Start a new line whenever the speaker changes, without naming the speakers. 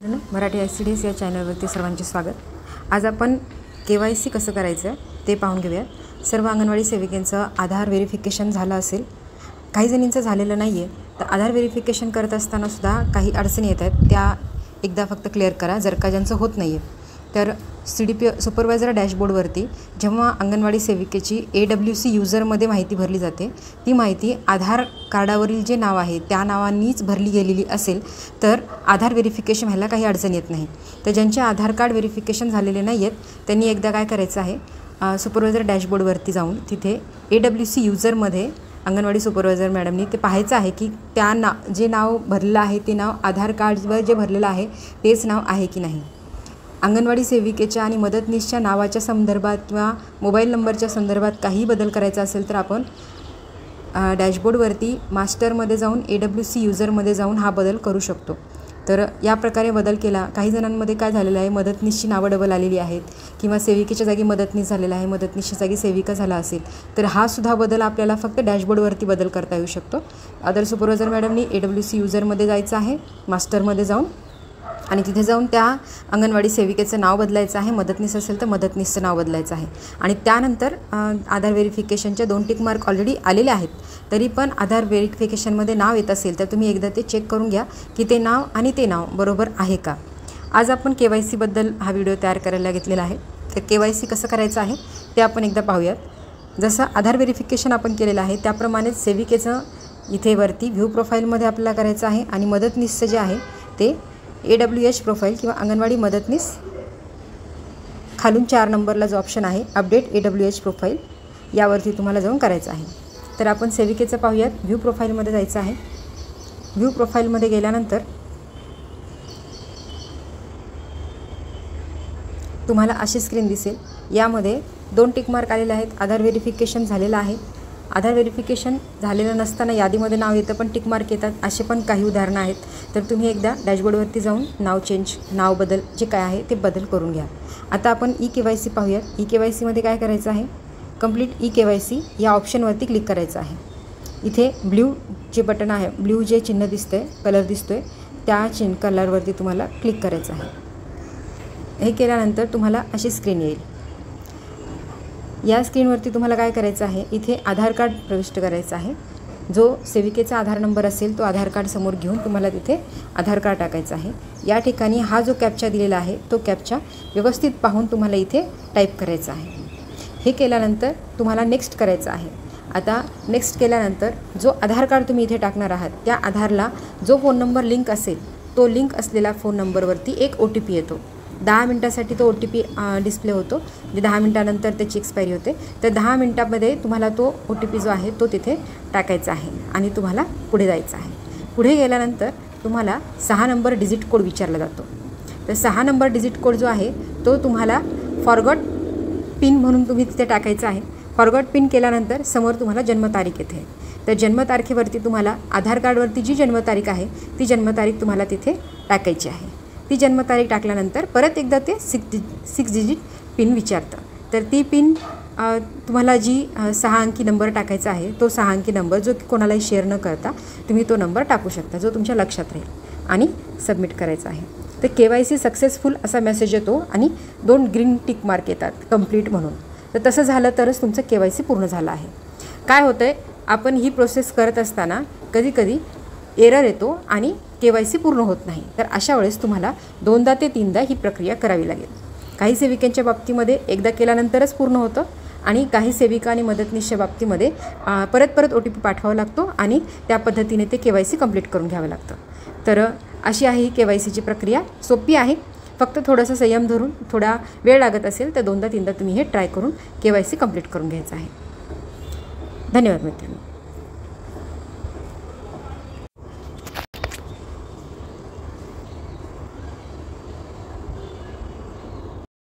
Marathi ICDS या चॅनलवरती सर्वांचे स्वागत। आज आपण KYC कसं करायचं ते पाहून घेऊया। सर्व अंगणवाडी सेविकांचं आधार व्हेरिफिकेशन झालं असेल, काही जणींचं झालेलं नाही आहे, तर आधार व्हेरिफिकेशन करत असताना सुद्धा काही अडचणी येतात, त्या एकदा फक्त क्लिअर करा। जर का ज्यांचं होत नाही आहे तर CDP सुपरवायझर डॅशबोर्डवरती जेव्हा अंगणवाडी सेविकेची AWC यूजरमध्ये माहिती भरली जाते, ती माहिती आधार कार्डावरील जे नाव आहे त्या नावांनीच भरली गेलेली असेल तर आधार व्हेरिफिकेशन व्हायला काही अडचण येत नाही। तर ज्यांचे आधार कार्ड व्हेरिफिकेशन झालेले नाही आहेत त्यांनी एकदा काय करायचं आहे, सुपरवायझर डॅशबोर्डवरती जाऊन तिथे AWC यूजरमध्ये अंगणवाडी सुपरवायझर मॅडमनी ते पाहायचं आहे की त्या जे नाव भरलेलं आहे ते नाव आधार कार्डवर जे भरलेलं आहे तेच नाव आहे की नाही। अंगणवाडी सेविकेच्या आणि मदतनीसच्या नावाच्या संदर्भात किंवा मोबाईल नंबरच्या संदर्भात काही बदल करायचा असेल तर आपण डॅशबोर्डवरती मास्टरमध्ये जाऊन AWC यूजरमध्ये जाऊन हा बदल करू शकतो। तर या प्रकारे बदल केला। काही जणांमध्ये काय झालेलं आहे, मदतनीसची नावं डबल आलेली आहेत किंवा सेविकेच्या जागी मदतनीस झालेला आहे, मदतनीसच्या जागी सेविका झाला असेल तर हा सुद्धा बदल आपल्याला फक्त डॅशबोर्डवरती बदल करता येऊ शकतो। अदर सुपरवायझर मॅडमनी AWC यूजरमध्ये जायचं आहे, मास्टरमध्ये जाऊन आणि तिथे जाऊन त्या अंगणवाडी सेविकेचं नाव बदलायचं आहे, मदतनीस असेल तर मदतनीसचं नाव बदलायचं आहे। आणि त्यानंतर आधार व्हेरिफिकेशनच्या 2 टिक मार्क ऑलरेडी आलेले आहेत, तरी पण आधार व्हेरिफिकेशनमध्ये नाव येत असेल तर तुम्ही एकदा ते चेक करून घ्या की ते नाव आणि ते नाव बरोबर आहे का। आज आपण KYC बद्दल हा व्हिडिओ तयार करायला घेतलेला आहे। तर KYC कसं करायचं आहे ते आपण एकदा पाहूयात। जसं आधार व्हेरिफिकेशन आपण केलेलं आहे त्याप्रमाणेच सेविकेचं इथे वरती व्ह्यू प्रोफाईलमध्ये आपल्याला करायचं आहे आणि मदतनीसचं जे आहे ते AWH प्रोफाईल किंवा अंगणवाडी मदतनीस खालून 4 नंबरला जो ऑप्शन आहे अपडेट AWH प्रोफाईल यावरती तुम्हाला जाऊन करायचं आहे। तर आपण सेविकेचं पाहूयात। व्ह्यू प्रोफाईलमध्ये जायचं आहे। व्ह्यू प्रोफाईलमध्ये गेल्यानंतर तुम्हाला अशी स्क्रीन दिसेल। यामध्ये 2 टिक मार्क आलेले आहेत। आधार व्हेरिफिकेशन झालेलं आहे, आधार व्हेरिफिकेशन झालेलं नसताना यादीमध्ये नाव येतं पण टिक मार्क येतात, असे पण काही उदाहरणं आहेत। तर तुम्ही एकदा डॅशबोर्डवरती जाऊन नाव बदल जे काय आहे ते बदल करून घ्या। आता आपण eKYC पाहूयात। eKYCमध्ये काय करायचं आहे, कंप्लीट eKYC या ऑप्शनवरती क्लिक करायचं आहे। इथे ब्ल्यू जे बटन आहे, ब्ल्यू जे चिन्ह दिसतंय, कलर दिसतोय, त्या कलरवरती तुम्हाला क्लिक करायचं आहे। हे केल्यानंतर तुम्हाला अशी स्क्रीन येईल। या स्क्रीनवरती तुम्हाला काय करायचं आहे, इथे आधार कार्ड प्रविष्ट करायचं आहे। जो सेविकेचा आधार नंबर असेल तो आधार कार्ड समोर घेऊन तुम्हाला तिथे आधार कार्ड टाकायचं आहे। या ठिकाणी हा जो कॅप्चा दिलेला आहे तो कॅप्चा व्यवस्थित पाहून तुम्हाला इथे टाईप करायचा आहे। हे केल्यानंतर तुम्हाला नेक्स्ट करायचं आहे। आता नेक्स्ट केल्यानंतर जो आधार कार्ड तुम्ही इथे टाकणार आहात त्या आधारला जो फोन नंबर लिंक असेल तो लिंक असलेला फोन नंबरवरती एक OTP येतो। 10 मिनिटासाठी तो OTP डिस्प्ले होतो, म्हणजे 10 मिनिटानंतर त्याची एक्सपायरी होते। तर 10 मिनिटामध्ये तुम्हाला तो OTP जो आहे तो तिथे टाकायचा आहे आणि तुम्हाला पुढे जायचं आहे। पुढे गेल्यानंतर तुम्हाला 6 नंबर डिजिट कोड विचारला जातो। तर 6 नंबर डिजिट कोड जो आहे तो तुम्हाला फॉरगॉट पिन म्हणून तुम्ही तिथे टाकायचा आहे। फॉरगॉट पिन केल्यानंतर समोर तुम्हाला जन्मतारीख येते। तर जन्मतारखेवरती तुम्हाला आधार कार्डवरती जी जन्मतारीख आहे ती जन्मतारीख तुम्हाला तिथे टाकायची आहे। ती जन्मतारीख टाकल्यानंतर परत एकदा ते 6 डिजिट पिन विचारतं। तर ती पिन तुम्हाला जी 6 अंकी नंबर टाकायचा आहे तो 6 अंकी नंबर जो की कोणालाही शेअर न करता तुम्ही तो नंबर टाकू शकता, जो तुमच्या लक्षात राहील आणि सबमिट करायचा आहे। तर KYC सक्सेसफुल असा मेसेज येतो आणि 2 ग्रीन टिक मार्क येतात कंप्लीट म्हणून। तर तसं झालं तरच तुमचं KYC पूर्ण झालं आहे। काय होतं आहे, आपण ही प्रोसेस करत असताना कधीकधी एरर येतो आणि KYC पूर्ण होत नाही। तर अशा वेळेस तुम्हाला 2दा ते 3दा ही प्रक्रिया करावी लागेल। काही सेविकांच्या बाबतीमध्ये एकदा केल्यानंतरच पूर्ण होतं आणि काही सेविका आणि मदतनीसच्या बाबतीमध्ये परत OTP पाठवावा लागतो आणि त्या पद्धतीने ते KYC कंप्लीट करून घ्यावं लागतं। तर अशी आहे ही KYCची प्रक्रिया। सोपी आहे, फक्त थोडंसं संयम धरून थोडा वेळ लागत असेल तर 2दा 3दा तुम्ही हे ट्राय करून KYC कंप्लीट करून घ्यायचं आहे। धन्यवाद मित्रांनो।